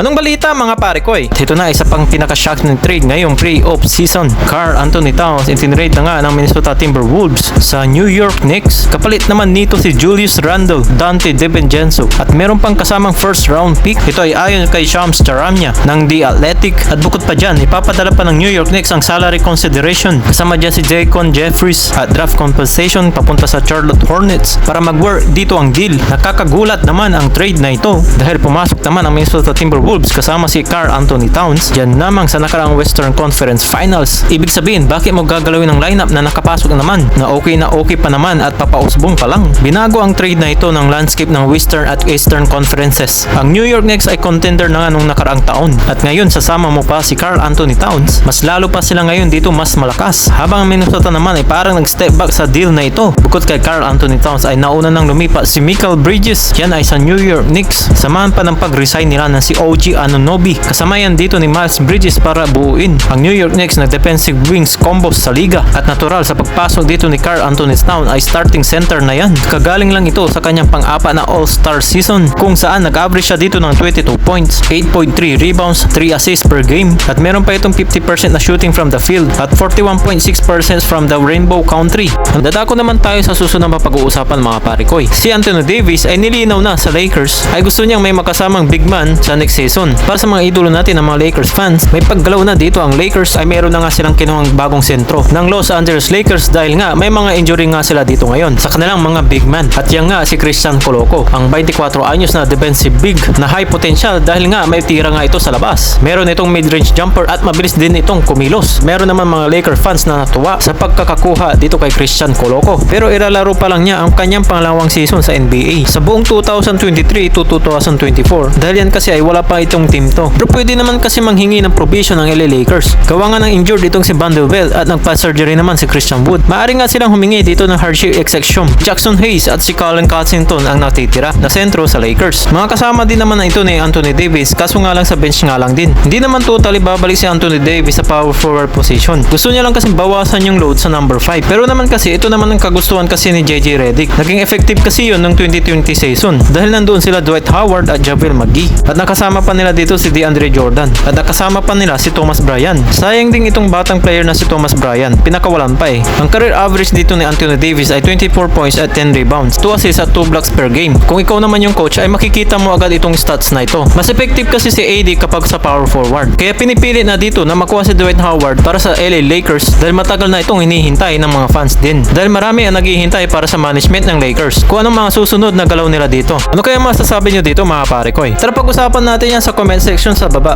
Anong balita mga pare ko eh? Ito na isa pang pinaka-shock ng trade ngayong pre-off season. Karl Anthony Towns itinrade na nga ng Minnesota Timberwolves sa New York Knicks. Kapalit naman nito si Julius Randle, Dante DiVincenzo at meron pang kasamang first round pick. Ito ay ayon kay Shams Charania ng The Athletic. At bukod pa dyan, ipapadala pa ng New York Knicks ang salary consideration. Kasama dyan si Jaquan Jeffries at draft compensation papunta sa Charlotte Hornets para mag-work dito ang deal. Nakakagulat naman ang trade na ito dahil pumasok naman ang Minnesota Timberwolves kasama si Karl Anthony Towns dyan namang sa nakaraang Western Conference Finals. Ibig sabihin, bakit mo gagalawin ng lineup na nakapasok naman na okay pa naman at papausbong pa lang? Binago ang trade na ito ng landscape ng Western at Eastern Conferences. Ang New York Knicks ay contender na nga nung nakaraang taon at ngayon sasama mo pa si Karl Anthony Towns, mas lalo pa sila ngayon dito mas malakas. Habang ang Minnesota naman ay parang nag-step back sa deal na ito. Bukod kay Karl Anthony Towns ay nauna nang lumipat si Mikal Bridges, yan ay sa New York Knicks. Samahan pa ng pag-resign nila ng si OG Anunoby. Kasama yan dito ni Miles Bridges para buuin ang New York Knicks na defensive wings combos sa liga. At natural sa pagpasok dito ni Karl Anthony Towns ay starting center na yan. Kagaling lang ito sa kanyang pang-apat na All-Star season kung saan nag-average siya dito ng 22 points, 8.3 rebounds, 3 assists per game at meron pa itong 50% na shooting from the field at 41.6% from the Rainbow Country. Dadako naman tayo sa susunod na mapag-uusapan mga pare ko. Si Anthony Davis ay nilinaw na sa Lakers ay gusto niyang may makasamang big man sa next season. Para sa mga idolo natin ng mga Lakers fans, may paggalaw na dito ang Lakers ay meron na nga silang kinuhang bagong sentro ng Los Angeles Lakers dahil nga may mga injury nga sila dito ngayon sa kanilang mga big man. At yan nga si Christian Coloco, ang 24 anyos na defensive big na high potential dahil nga may tira nga ito sa labas. Meron itong mid-range jumper at mabilis din itong kumilos. Meron naman mga Lakers fans na natuwa sa pagkakakuha dito kay Christian Coloco. Pero ilalaro pa lang niya ang kanyang pangalawang season sa NBA sa buong 2023 to 2024 dahil yan kasi ay wala pa itong team to. Pero pwede naman kasi manghingi ng provision ng LA Lakers. Gawa nga ng injured itong si Vanderbilt at nagpa-surgery naman si Christian Wood. Maaari nga silang humingi dito ng hardship exception. Jackson Hayes at si Colin Cottington ang natitira na sentro sa Lakers. Mga kasama din naman na ito ni Anthony Davis kaso nga lang sa bench nga lang din. Hindi naman totally babalik si Anthony Davis sa power forward position. Gusto niya lang kasi bawasan yung load sa number 5. Pero naman kasi ito naman ang kagustuhan kasi ni JJ Redick. Naging effective kasi yun ng 2020 season dahil nandoon sila Dwight Howard at JaVale McGee. At nakasama pa nila dito si DeAndre Jordan. At nakasama pa nila si Thomas Bryant. Sayang ding itong batang player na si Thomas Bryant. Pinakawalan pa eh. Ang career average dito ni Anthony Davis ay 24 points at 10 rebounds, 2 assists at 2 blocks per game. Kung ikaw naman yung coach ay makikita mo agad itong stats na ito. Mas effective kasi si AD kapag sa power forward. Kaya pinipili na dito na makuha si Dwight Howard para sa LA Lakers dahil matagal na itong hinihintay ng mga fans din. Dahil marami ang naghihintay para sa management ng Lakers kung anong mga susunod na galaw nila dito. Ano kaya masasabi nyo dito mga pare ko eh? Tara pag-usapan natin yan sa comment section sa baba.